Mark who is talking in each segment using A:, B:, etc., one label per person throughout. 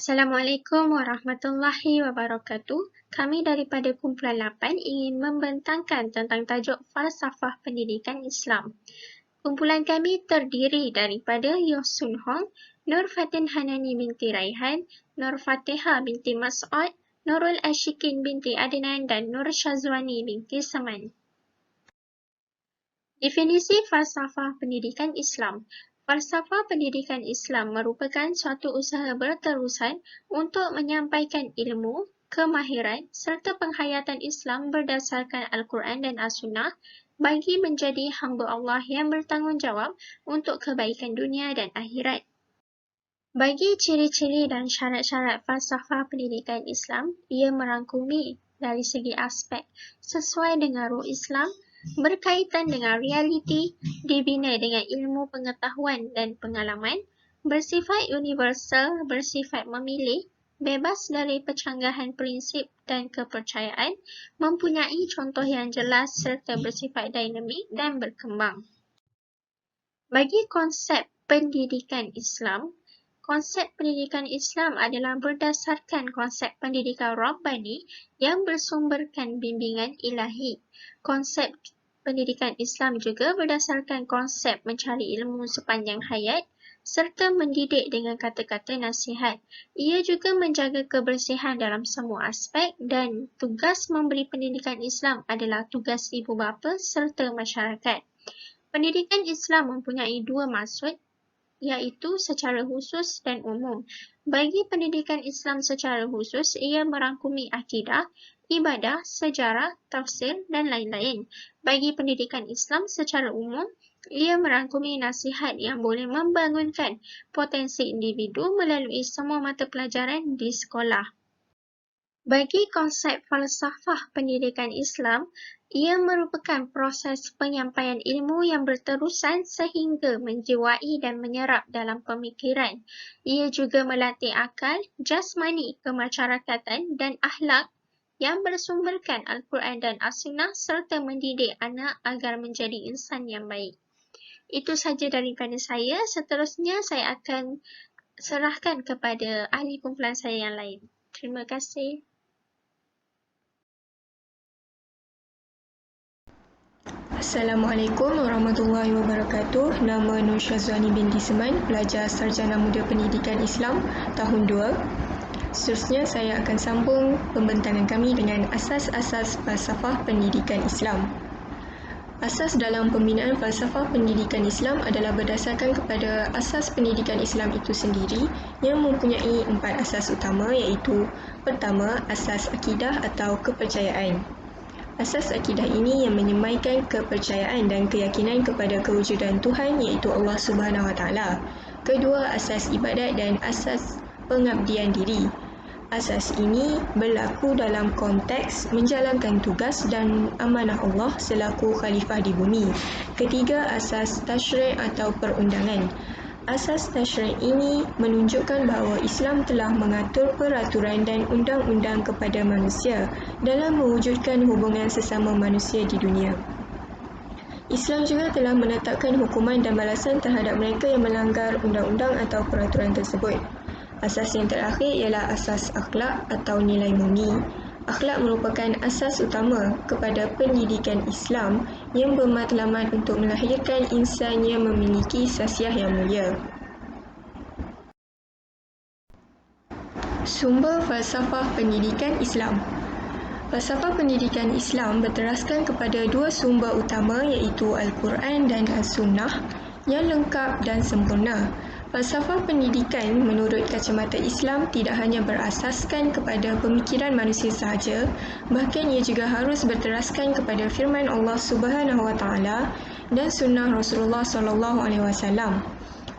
A: Assalamualaikum warahmatullahi wabarakatuh. Kami daripada kumpulan 8 ingin membentangkan tentang tajuk falsafah pendidikan Islam. Kumpulan kami terdiri daripada Yoh Sun Hong, Nur Fatin Hanani binti Raihan, Nur Fatihah binti Mas'ud, Nurul Ashikin binti Adnan dan Nur Syazwani binti Saman. Definisi falsafah pendidikan Islam. Falsafah pendidikan Islam merupakan suatu usaha berterusan untuk menyampaikan ilmu, kemahiran serta penghayatan Islam berdasarkan Al-Quran dan As-Sunnah bagi menjadi hamba Allah yang bertanggungjawab untuk kebaikan dunia dan akhirat. Bagi ciri-ciri dan syarat-syarat falsafah pendidikan Islam, ia merangkumi dari segi aspek sesuai dengan ruh Islam, berkaitan dengan realiti, dibina dengan ilmu pengetahuan dan pengalaman, bersifat universal, bersifat memilih, bebas dari pencanggahan prinsip dan kepercayaan, mempunyai contoh yang jelas serta bersifat dinamik dan berkembang. Bagi konsep pendidikan Islam, konsep pendidikan Islam adalah berdasarkan konsep pendidikan Rabbani yang bersumberkan bimbingan ilahi. Konsep pendidikan Islam juga berdasarkan konsep mencari ilmu sepanjang hayat serta mendidik dengan kata-kata nasihat. Ia juga menjaga kebersihan dalam semua aspek dan tugas memberi pendidikan Islam adalah tugas ibu bapa serta masyarakat. Pendidikan Islam mempunyai dua maksud, iaitu secara khusus dan umum. Bagi pendidikan Islam secara khusus, ia merangkumi akidah, ibadah, sejarah, tafsir dan lain-lain. Bagi pendidikan Islam secara umum, ia merangkumi nasihat yang boleh membangunkan potensi individu melalui semua mata pelajaran di sekolah. Bagi konsep falsafah pendidikan Islam, ia merupakan proses penyampaian ilmu yang berterusan sehingga menjiwai dan menyerap dalam pemikiran. Ia juga melatih akal, jasmani, kemasyarakatan dan akhlak yang bersumberkan Al-Quran dan As-Sunnah serta mendidik anak agar menjadi insan yang baik. Itu sahaja daripada saya. Seterusnya saya akan serahkan kepada ahli kumpulan saya yang lain. Terima kasih.
B: Assalamualaikum warahmatullahi wabarakatuh. Nama Nur Syazwani binti Saman, pelajar Sarjana Muda Pendidikan Islam tahun 2. Seterusnya saya akan sambung pembentangan kami dengan asas-asas falsafah pendidikan Islam. Asas dalam pembinaan falsafah pendidikan Islam adalah berdasarkan kepada asas pendidikan Islam itu sendiri yang mempunyai 4 asas utama, iaitu pertama, asas akidah atau kepercayaan. Asas akidah ini yang menyemaikan kepercayaan dan keyakinan kepada kewujudan Tuhan, iaitu Allah Subhanahu Wa Taala. Kedua, asas ibadat dan asas pengabdian diri. Asas ini berlaku dalam konteks menjalankan tugas dan amanah Allah selaku khalifah di bumi. Ketiga, asas tasyri' atau perundangan. Asas tasyri' ini menunjukkan bahawa Islam telah mengatur peraturan dan undang-undang kepada manusia dalam mewujudkan hubungan sesama manusia di dunia. Islam juga telah menetapkan hukuman dan balasan terhadap mereka yang melanggar undang-undang atau peraturan tersebut. Asas yang terakhir ialah asas akhlak atau nilai murni. Akhlak merupakan asas utama kepada pendidikan Islam yang bermatlamat untuk melahirkan insan yang memiliki sasiah yang mulia. Sumber falsafah pendidikan Islam. Falsafah pendidikan Islam berteraskan kepada dua sumber utama, iaitu Al-Quran dan As-Sunnah yang lengkap dan sempurna. Falsafah pendidikan menurut kacamata Islam tidak hanya berasaskan kepada pemikiran manusia sahaja, bahkan ia juga harus berteraskan kepada firman Allah Subhanahu Wa Taala dan sunnah Rasulullah SAW.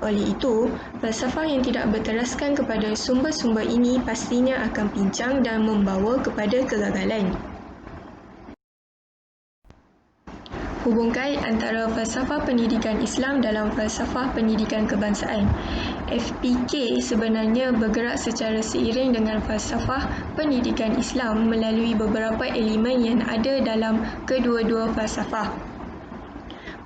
B: Oleh itu, falsafah yang tidak berteraskan kepada sumber-sumber ini pastinya akan pincang dan membawa kepada kegagalan. Hubung kait antara falsafah pendidikan Islam dalam falsafah pendidikan kebangsaan. FPK sebenarnya bergerak secara seiring dengan falsafah pendidikan Islam melalui beberapa elemen yang ada dalam kedua-dua falsafah.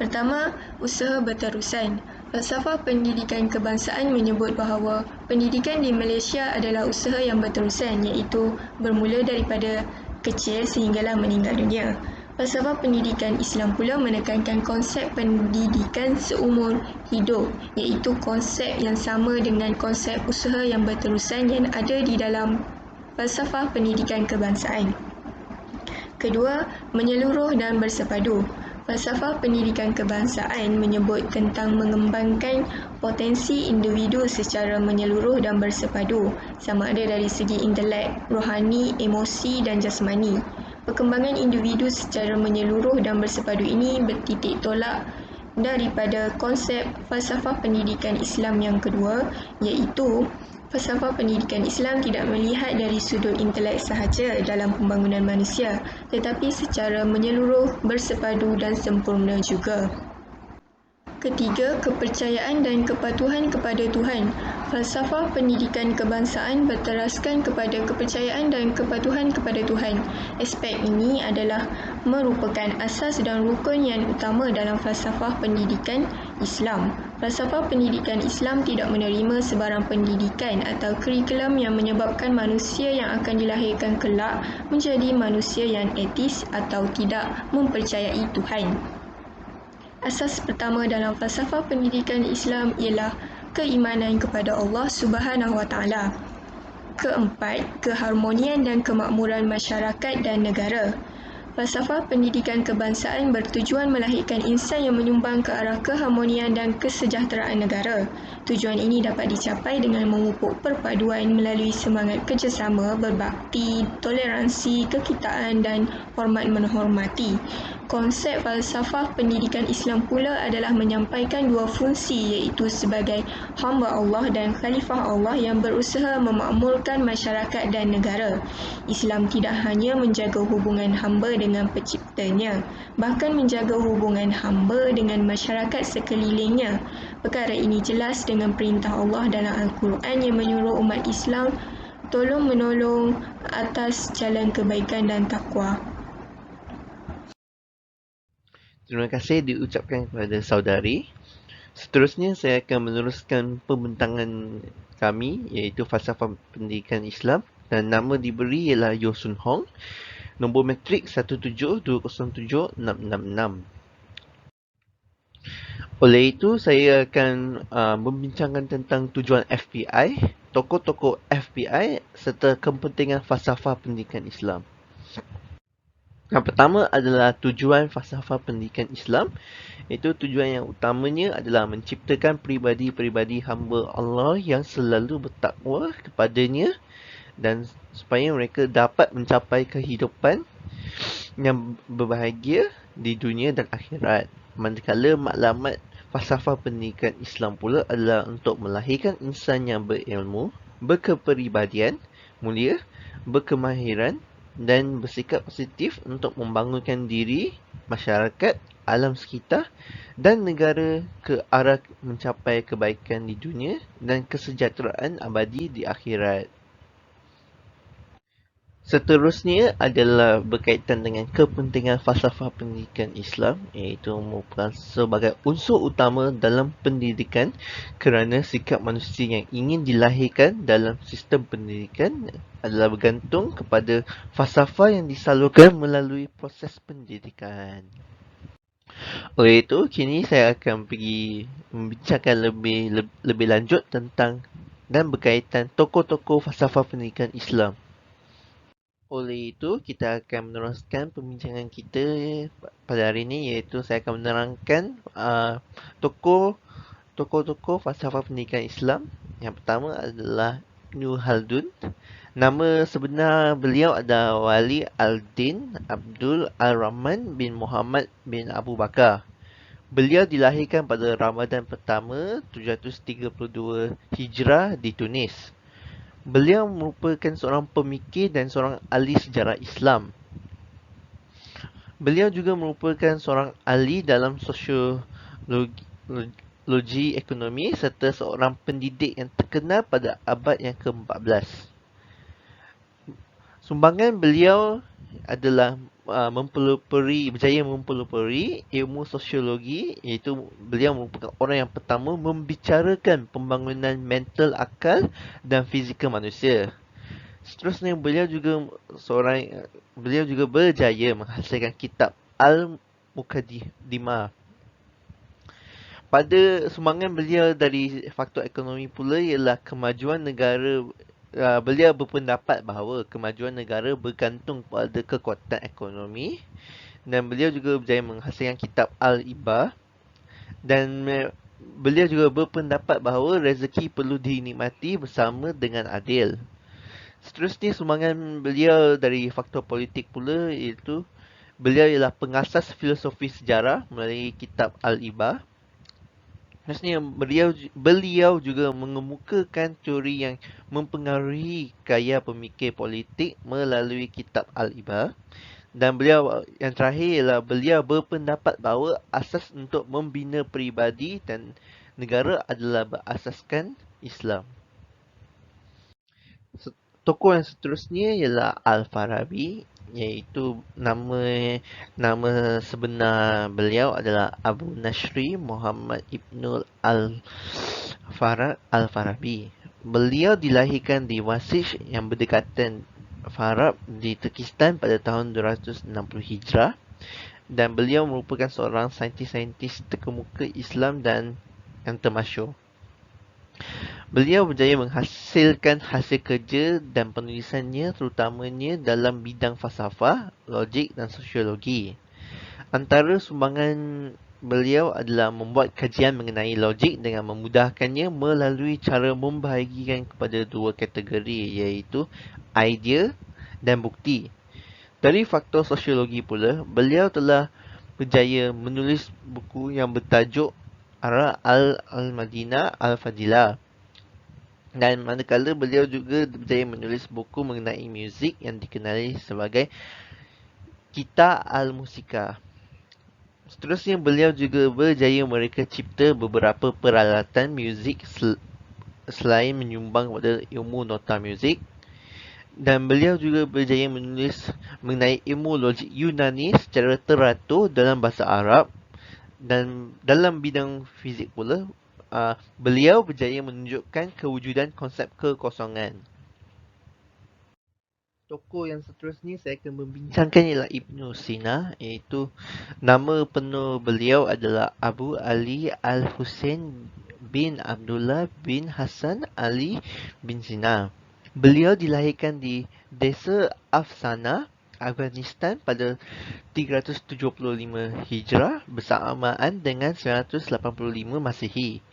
B: Pertama, usaha berterusan. Falsafah pendidikan kebangsaan menyebut bahawa pendidikan di Malaysia adalah usaha yang berterusan, iaitu bermula daripada kecil sehinggalah meninggal dunia. Falsafah pendidikan Islam pula menekankan konsep pendidikan seumur hidup, iaitu konsep yang sama dengan konsep usaha yang berterusan yang ada di dalam falsafah pendidikan kebangsaan. Kedua, menyeluruh dan bersepadu. Falsafah pendidikan kebangsaan menyebut tentang mengembangkan potensi individu secara menyeluruh dan bersepadu, sama ada dari segi intelek, rohani, emosi dan jasmani. Perkembangan individu secara menyeluruh dan bersepadu ini bertitik tolak daripada konsep falsafah pendidikan Islam yang kedua, iaitu falsafah pendidikan Islam tidak melihat dari sudut intelek sahaja dalam pembangunan manusia, tetapi secara menyeluruh, bersepadu dan sempurna juga. Ketiga, kepercayaan dan kepatuhan kepada Tuhan. Falsafah pendidikan kebangsaan berteraskan kepada kepercayaan dan kepatuhan kepada Tuhan. Aspek ini adalah merupakan asas dan rukun yang utama dalam falsafah pendidikan Islam. Falsafah pendidikan Islam tidak menerima sebarang pendidikan atau kurikulum yang menyebabkan manusia yang akan dilahirkan kelak menjadi manusia yang etis atau tidak mempercayai Tuhan. Asas pertama dalam falsafah pendidikan Islam ialah keimanan kepada Allah Subhanahu Wa Taala. Keempat, keharmonian dan kemakmuran masyarakat dan negara. Falsafah pendidikan kebangsaan bertujuan melahirkan insan yang menyumbang ke arah keharmonian dan kesejahteraan negara. Tujuan ini dapat dicapai dengan memupuk perpaduan melalui semangat kerjasama, berbakti, toleransi, kekitaan dan hormat menghormati. Konsep falsafah pendidikan Islam pula adalah menyampaikan dua fungsi, iaitu sebagai hamba Allah dan khalifah Allah yang berusaha memakmurkan masyarakat dan negara. Islam tidak hanya menjaga hubungan hamba dengan penciptanya, bahkan menjaga hubungan hamba dengan masyarakat sekelilingnya. Perkara ini jelas dengan perintah Allah dalam Al-Quran yang menyuruh umat Islam tolong-menolong atas jalan kebaikan dan takwa.
C: Terima kasih diucapkan kepada saudari. Seterusnya saya akan meneruskan pembentangan kami, iaitu falsafah pendidikan Islam, dan nama diberi ialah Yeo Soon Hong. Nombor matrik 172076666. Oleh itu, saya akan membincangkan tentang tujuan FBI, tokoh-tokoh FBI serta kepentingan falsafah pendidikan Islam. Yang pertama adalah tujuan falsafah pendidikan Islam, iaitu tujuan yang utamanya adalah menciptakan peribadi-peribadi hamba Allah yang selalu bertakwa kepadanya dan supaya mereka dapat mencapai kehidupan yang berbahagia di dunia dan akhirat. Manakala maklumat falsafah pendidikan Islam pula adalah untuk melahirkan insan yang berilmu, berkepribadian, mulia, berkemahiran dan bersikap positif untuk membangunkan diri, masyarakat, alam sekitar dan negara ke arah mencapai kebaikan di dunia dan kesejahteraan abadi di akhirat. Seterusnya adalah berkaitan dengan kepentingan falsafah pendidikan Islam, iaitu merupakan sebagai unsur utama dalam pendidikan kerana sikap manusia yang ingin dilahirkan dalam sistem pendidikan adalah bergantung kepada falsafah yang disalurkan melalui proses pendidikan. Oleh itu, kini saya akan pergi membincangkan lebih lanjut tentang dan berkaitan tokoh-tokoh falsafah pendidikan Islam. Oleh itu, kita akan meneruskan pembincangan kita pada hari ini, iaitu saya akan menerangkan tokoh-tokoh falsafah pendidikan Islam. Yang pertama adalah Ibn Khaldun. Nama sebenar beliau adalah Wali Al-Din Abdul Al-Rahman bin Muhammad bin Abu Bakar. Beliau dilahirkan pada Ramadan pertama 732 Hijrah di Tunis. Beliau merupakan seorang pemikir dan seorang ahli sejarah Islam. Beliau juga merupakan seorang ahli dalam sosiologi ekonomi serta seorang pendidik yang terkenal pada abad yang ke-14. Sumbangan beliau adalah berjaya mempelopori ilmu sosiologi, iaitu beliau merupakan orang yang pertama membicarakan pembangunan mental akal dan fizikal manusia. Seterusnya beliau juga berjaya menghasilkan kitab Al-Muqaddimah. Pada sumbangan beliau dari faktor ekonomi pula ialah beliau berpendapat bahawa kemajuan negara bergantung pada kekuatan ekonomi, dan beliau juga berjaya menghasilkan kitab Al-Ibah, dan beliau juga berpendapat bahawa rezeki perlu dinikmati bersama dengan adil. Seterusnya sumbangan beliau dari faktor politik pula iaitu beliau ialah pengasas filosofi sejarah melalui kitab Al-Ibah. Maksudnya beliau juga mengemukakan teori yang mempengaruhi gaya pemikir politik melalui kitab Al-Ibah. Dan beliau yang terakhir ialah beliau berpendapat bahawa asas untuk membina peribadi dan negara adalah berasaskan Islam. Tokoh yang seterusnya ialah Al-Farabi, iaitu nama sebenar beliau adalah Abu Nashri Muhammad Ibnul Al-Farabi. Beliau dilahirkan di Wasish yang berdekatan Farab di Turkistan pada tahun 260 Hijrah, dan beliau merupakan seorang saintis terkemuka Islam dan yang termasyhur. Beliau berjaya menghasilkan hasil kerja dan penulisannya terutamanya dalam bidang falsafah, logik dan sosiologi. Antara sumbangan beliau adalah membuat kajian mengenai logik dengan memudahkannya melalui cara membahagikan kepada dua kategori, iaitu idea dan bukti. Dari faktor sosiologi pula, beliau telah berjaya menulis buku yang bertajuk Ara Al-Madinah Al-Fadilah. Dan manakala beliau juga berjaya menulis buku mengenai muzik yang dikenali sebagai Kitab Al-Musika. Seterusnya beliau juga berjaya mereka cipta beberapa peralatan muzik selain menyumbang kepada ilmu nota muzik. Dan beliau juga berjaya menulis mengenai ilmu logik Yunani secara teratur dalam bahasa Arab. Dan dalam bidang fizik pula, beliau berjaya menunjukkan kewujudan konsep kekosongan. Tokoh yang seterusnya saya akan membincangkan ialah Ibnu Sina, iaitu nama penuh beliau adalah Abu Ali Al-Husain bin Abdullah bin Hasan Ali bin Sina. Beliau dilahirkan di desa Afsana, Afghanistan pada 375 Hijrah bersamaan dengan 985 Masihi.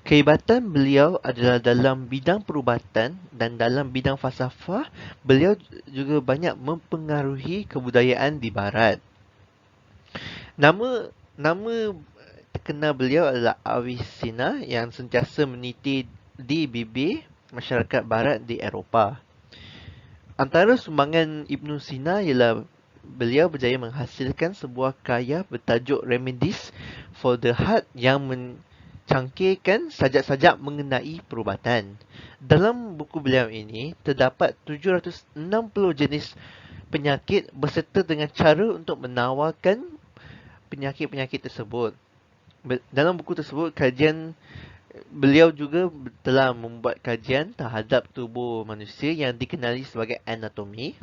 C: Kehebatan beliau adalah dalam bidang perubatan dan dalam bidang falsafah. Beliau juga banyak mempengaruhi kebudayaan di barat. Nama terkenal beliau adalah Avicenna yang sentiasa meniti di bibir masyarakat barat di Eropah. Antara sumbangan Ibnu Sina ialah beliau berjaya menghasilkan sebuah karya bertajuk Remedies for the Heart yang mencangkirkan sajak-sajak mengenai perubatan. Dalam buku beliau ini terdapat 760 jenis penyakit berserta dengan cara untuk menawarkan penyakit-penyakit tersebut. Dalam buku tersebut, beliau juga telah membuat kajian terhadap tubuh manusia yang dikenali sebagai anatomi.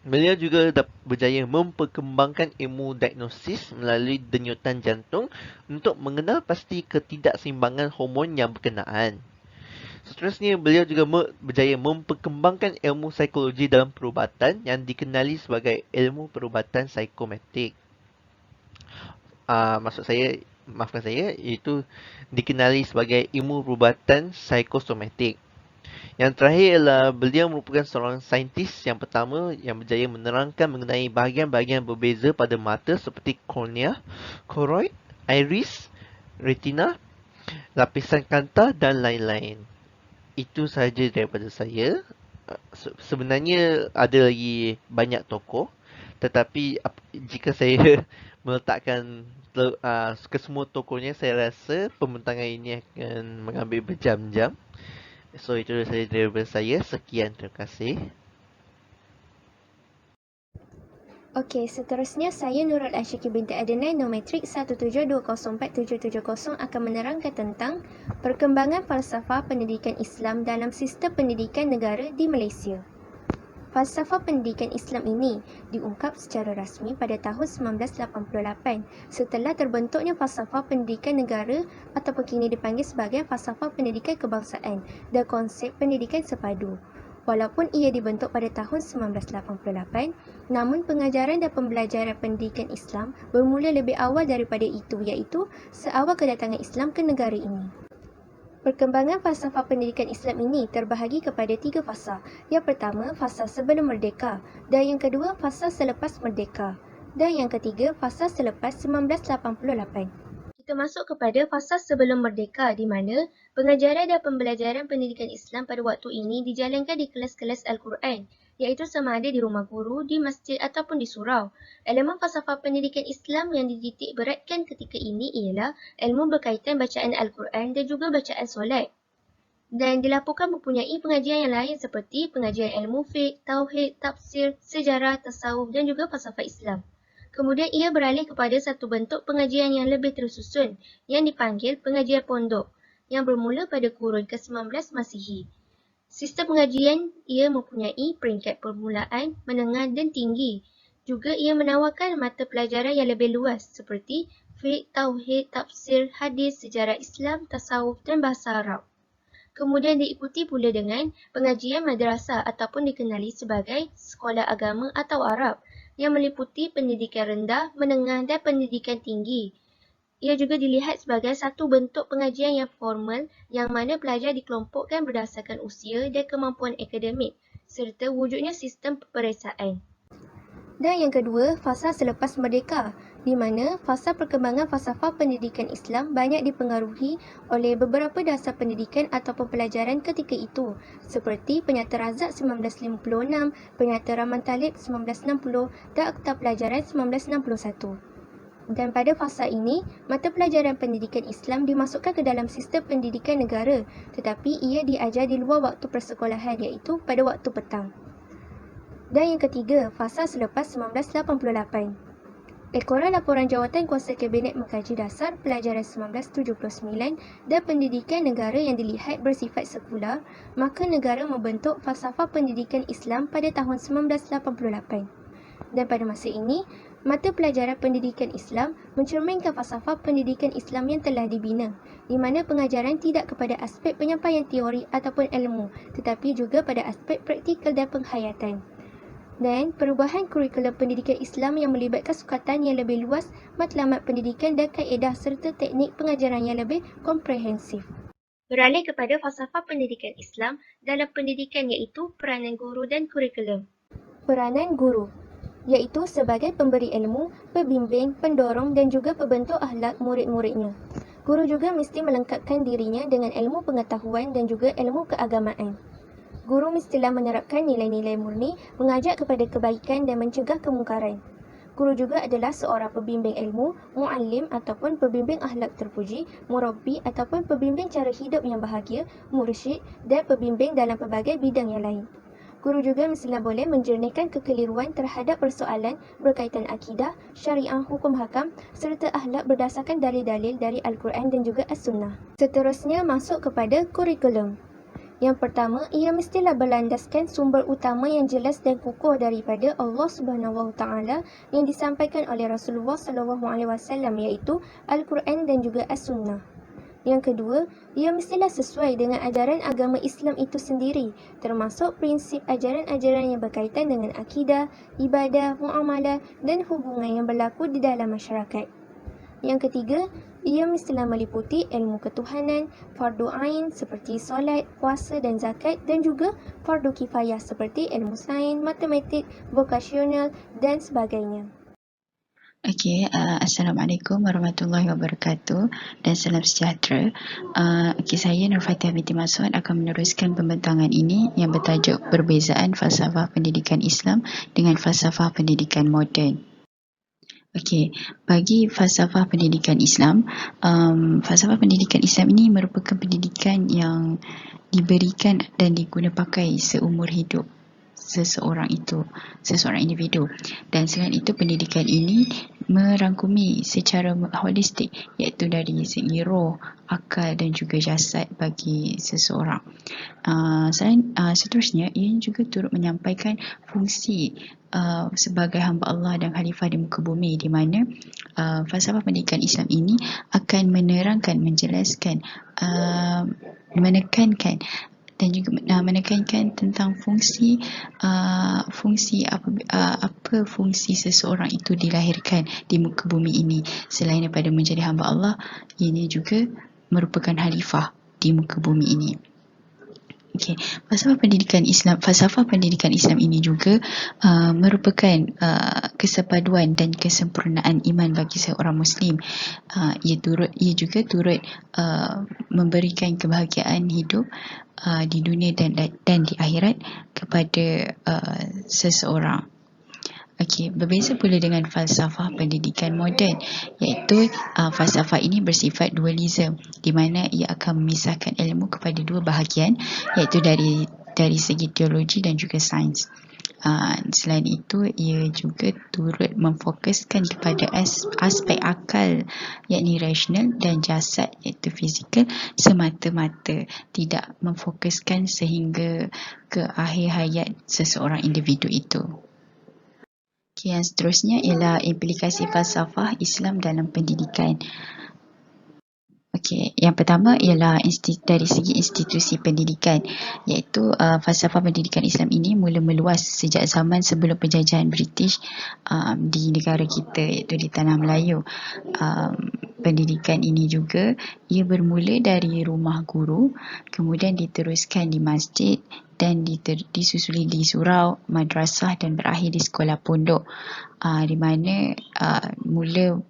C: Beliau juga berjaya memperkembangkan ilmu diagnosis melalui denyutan jantung untuk mengenal pasti ketidakseimbangan hormon yang berkenaan. Seterusnya, beliau juga berjaya memperkembangkan ilmu psikologi dalam perubatan yang dikenali sebagai ilmu perubatan psikometrik. Maafkan saya, iaitu dikenali sebagai ilmu perubatan psikosomatik. Yang terakhir ialah beliau merupakan seorang saintis yang pertama yang berjaya menerangkan mengenai bahagian-bahagian berbeza pada mata seperti kornea, koroid, iris, retina, lapisan kanta dan lain-lain. Itu sahaja daripada saya. Sebenarnya ada lagi banyak tokoh, tetapi jika saya meletakkan kesemua tokohnya, saya rasa pembentangan ini akan mengambil berjam-jam. So, itu sahaja daripada saya. Sekian, terima kasih.
D: Okey, seterusnya saya Nurul Asyiki binti Adnan, nombor matrik 172047770 akan menerangkan tentang perkembangan falsafah pendidikan Islam dalam sistem pendidikan negara di Malaysia. Falsafah pendidikan Islam ini diungkap secara rasmi pada tahun 1988 setelah terbentuknya falsafah pendidikan negara ataupun kini dipanggil sebagai falsafah pendidikan kebangsaan dan konsep pendidikan sepadu. Walaupun ia dibentuk pada tahun 1988, namun pengajaran dan pembelajaran pendidikan Islam bermula lebih awal daripada itu, iaitu seawal kedatangan Islam ke negara ini. Perkembangan falsafah pendidikan Islam ini terbahagi kepada 3 fasa. Yang pertama, fasa sebelum merdeka, dan yang kedua, fasa selepas merdeka, dan yang ketiga, fasa selepas 1988. Kita masuk kepada fasa sebelum merdeka di mana pengajaran dan pembelajaran pendidikan Islam pada waktu ini dijalankan di kelas-kelas Al-Quran, iaitu sama ada di rumah guru, di masjid ataupun di surau. Elemen falsafah pendidikan Islam yang dititik beratkan ketika ini ialah ilmu berkaitan bacaan Al-Quran dan juga bacaan solat. Dan dilaporkan mempunyai pengajian yang lain seperti pengajian ilmu fiqh, tauhid, tafsir, sejarah, tasawuf dan juga falsafah Islam. Kemudian ia beralih kepada satu bentuk pengajian yang lebih tersusun yang dipanggil pengajian pondok yang bermula pada kurun ke-19 Masihi. Sistem pengajian ia mempunyai peringkat permulaan, menengah dan tinggi. Juga ia menawarkan mata pelajaran yang lebih luas seperti fiqh, tauhid, tafsir, hadis, sejarah Islam, tasawuf dan bahasa Arab. Kemudian diikuti pula dengan pengajian madrasah ataupun dikenali sebagai sekolah agama atau Arab yang meliputi pendidikan rendah, menengah dan pendidikan tinggi. Ia juga dilihat sebagai satu bentuk pengajian yang formal yang mana pelajar dikelompokkan berdasarkan usia dan kemampuan akademik serta wujudnya sistem peperiksaan. Dan yang kedua, fasa selepas merdeka, di mana fasa perkembangan falsafah pendidikan Islam banyak dipengaruhi oleh beberapa dasar pendidikan ataupun pelajaran ketika itu, seperti Penyata Razak 1956, Penyata Rahman Talib 1960 dan Akta Pelajaran 1961. Dan pada fasa ini, mata pelajaran pendidikan Islam dimasukkan ke dalam sistem pendidikan negara, tetapi ia diajar di luar waktu persekolahan iaitu pada waktu petang. Dan yang ketiga, fasa selepas 1988. Ekoran Laporan Jawatan Kuasa Kabinet Mengkaji Dasar Pelajaran 1979 dan Pendidikan Negara yang dilihat bersifat sekular, maka negara membentuk falsafah pendidikan Islam pada tahun 1988. Dan pada masa ini, mata pelajaran pendidikan Islam mencerminkan falsafah pendidikan Islam yang telah dibina, di mana pengajaran tidak kepada aspek penyampaian teori ataupun ilmu, tetapi juga pada aspek praktikal dan penghayatan. Dan perubahan kurikulum pendidikan Islam yang melibatkan sukatan yang lebih luas, matlamat pendidikan dan kaedah serta teknik pengajaran yang lebih komprehensif. Beralih kepada falsafah pendidikan Islam dalam pendidikan iaitu peranan guru dan kurikulum. Peranan guru iaitu sebagai pemberi ilmu, pembimbing, pendorong dan juga pembentuk akhlak murid-muridnya. Guru juga mesti melengkapkan dirinya dengan ilmu pengetahuan dan juga ilmu keagamaan. Guru mestilah menerapkan nilai-nilai murni, mengajak kepada kebaikan dan mencegah kemungkaran. Guru juga adalah seorang pembimbing ilmu, muallim ataupun pembimbing akhlak terpuji, murabbi ataupun pembimbing cara hidup yang bahagia, mursyid dan pembimbing dalam pelbagai bidang yang lain. Guru juga mestilah boleh menjernihkan kekeliruan terhadap persoalan berkaitan akidah, syariah, hukum hakam serta akhlak berdasarkan dalil-dalil dari Al-Quran dan juga As-Sunnah. Seterusnya masuk kepada kurikulum. Yang pertama, ia mestilah berlandaskan sumber utama yang jelas dan kukuh daripada Allah Subhanahu Wa Taala yang disampaikan oleh Rasulullah SAW iaitu Al-Quran dan juga As-Sunnah. Yang kedua, ia mestilah sesuai dengan ajaran agama Islam itu sendiri, termasuk prinsip ajaran-ajaran yang berkaitan dengan akidah, ibadah, muamalah dan hubungan yang berlaku di dalam masyarakat. Yang ketiga, ia mestilah meliputi ilmu ketuhanan, fardu ain seperti solat, puasa dan zakat dan juga fardu kifayah seperti ilmu sains, matematik, vokasional dan sebagainya.
E: Okey, Assalamualaikum warahmatullahi wabarakatuh dan salam sejahtera. Saya Nur Fatihah binti Masud akan meneruskan pembentangan ini yang bertajuk Perbezaan Falsafah Pendidikan Islam dengan Falsafah Pendidikan Moden. Okey, bagi falsafah pendidikan Islam, falsafah pendidikan Islam ini merupakan pendidikan yang diberikan dan diguna pakai seumur hidup seseorang individu. Dan selain itu, pendidikan ini merangkumi secara holistik, iaitu dari segi roh, akal dan juga jasad bagi seseorang. Seterusnya, ia juga turut menyampaikan fungsi sebagai hamba Allah dan khalifah di muka bumi, di mana falsafah pendidikan Islam ini akan menerangkan, menjelaskan, menekankan dan juga menekankan tentang fungsi apa fungsi seseorang itu dilahirkan di muka bumi ini. Selain daripada menjadi hamba Allah, ini juga merupakan khalifah di muka bumi ini. Okey, falsafah pendidikan Islam ini juga merupakan kesepaduan dan kesempurnaan iman bagi seorang Muslim. Ia juga turut memberikan kebahagiaan hidup di dunia dan di akhirat kepada seseorang. Okey, berbeza pula dengan falsafah pendidikan moden, iaitu falsafah ini bersifat dualisme, di mana ia akan memisahkan ilmu kepada dua bahagian, iaitu dari segi teologi dan juga sains. Selain itu, ia juga turut memfokuskan kepada aspek akal, yakni rasional, dan jasad, iaitu fizikal semata-mata, tidak memfokuskan sehingga ke akhir hayat seseorang individu itu. Okay, yang seterusnya ialah implikasi falsafah Islam dalam pendidikan. Okey, yang pertama ialah dari segi institusi pendidikan, iaitu falsafah pendidikan Islam ini mula meluas sejak zaman sebelum penjajahan British di negara kita, iaitu di Tanah Melayu. Pendidikan ini juga ia bermula dari rumah guru, kemudian diteruskan di masjid dan disusuli di surau, madrasah dan berakhir di sekolah pondok, di mana mula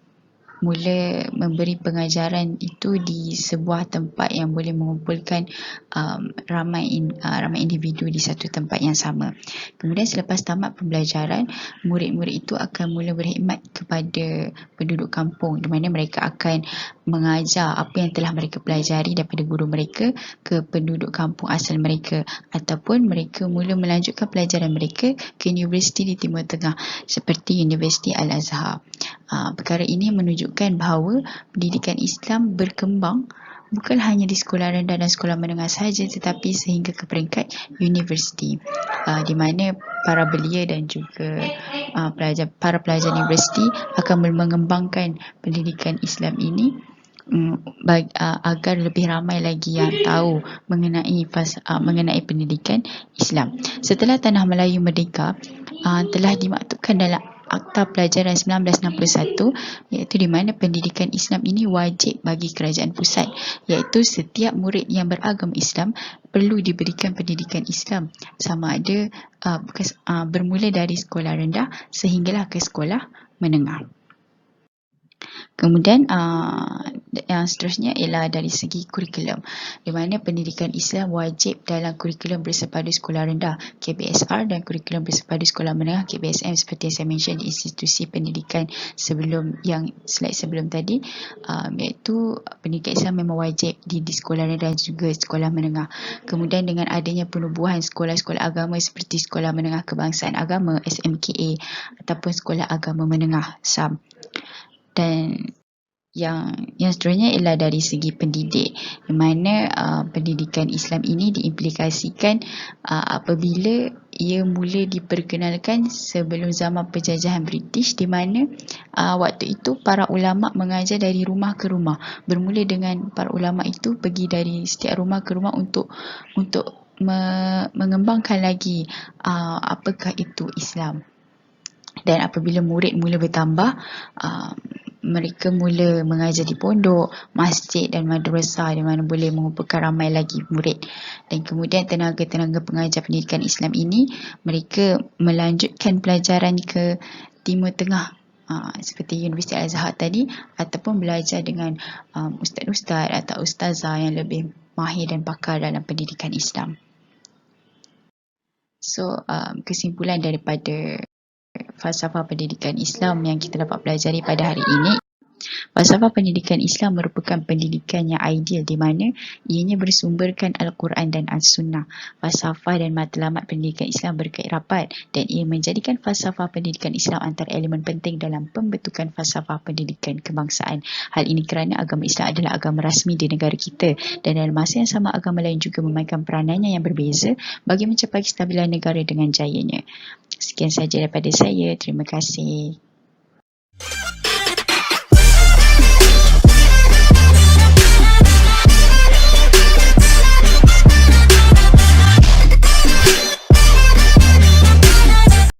E: memberi pengajaran itu di sebuah tempat yang boleh mengumpulkan ramai individu di satu tempat yang sama. Kemudian selepas tamat pembelajaran, murid-murid itu akan mula berkhidmat kepada penduduk kampung, di mana mereka akan mengajar apa yang telah mereka pelajari daripada guru mereka ke penduduk kampung asal mereka, ataupun mereka mula melanjutkan pelajaran mereka ke universiti di Timur Tengah seperti Universiti Al-Azhar. Perkara ini menunjukkan bahawa pendidikan Islam berkembang bukan hanya di sekolah rendah dan sekolah menengah sahaja, tetapi sehingga ke peringkat universiti, di mana para belia dan juga para pelajar universiti akan mengembangkan pendidikan Islam ini agar lebih ramai lagi yang tahu mengenai pendidikan Islam. Setelah Tanah Melayu merdeka, telah dimaktubkan dalam Akta Pelajaran 1961, iaitu di mana pendidikan Islam ini wajib bagi kerajaan pusat, iaitu setiap murid yang beragama Islam perlu diberikan pendidikan Islam, sama ada bermula dari sekolah rendah sehinggalah ke sekolah menengah. Kemudian yang seterusnya ialah dari segi kurikulum, di mana pendidikan Islam wajib dalam kurikulum bersepadu sekolah rendah KBSR dan kurikulum bersepadu sekolah menengah KBSM, seperti yang saya mention di institusi pendidikan sebelum tadi, iaitu pendidikan Islam memang wajib di sekolah rendah dan juga sekolah menengah. Kemudian dengan adanya penubuhan sekolah-sekolah agama seperti Sekolah Menengah Kebangsaan Agama SMKA ataupun Sekolah Agama Menengah SAM. Dan yang seterusnya ialah dari segi pendidik, di mana pendidikan Islam ini diimplikasikan apabila ia mula diperkenalkan sebelum zaman penjajahan British, di mana waktu itu para ulama mengajar dari rumah ke rumah. Bermula dengan para ulama itu pergi dari setiap rumah ke rumah untuk mengembangkan lagi apakah itu Islam. Dan apabila murid mula bertambah, mereka mula mengajar di pondok, masjid dan madrasah, di mana boleh mengumpulkan ramai lagi murid. Dan kemudian tenaga-tenaga pengajar pendidikan Islam ini, mereka melanjutkan pelajaran ke Timur Tengah, seperti Universiti Al-Azhar tadi, ataupun belajar dengan ustaz-ustaz atau ustazah yang lebih mahir dan pakar dalam pendidikan Islam. So, kesimpulan daripada falsafah pendidikan Islam yang kita dapat pelajari pada hari ini Falsafah pendidikan Islam merupakan pendidikan yang ideal di mana ianya bersumberkan Al-Quran dan As-Sunnah. Falsafah dan matlamat pendidikan Islam berkait rapat dan ia menjadikan falsafah pendidikan Islam antara elemen penting dalam pembentukan falsafah pendidikan kebangsaan. Hal ini kerana agama Islam adalah agama rasmi di negara kita dan dalam masa yang sama agama lain juga memainkan peranannya yang berbeza bagi mencapai kestabilan negara dengan jayanya. Sekian sahaja daripada saya. Terima kasih.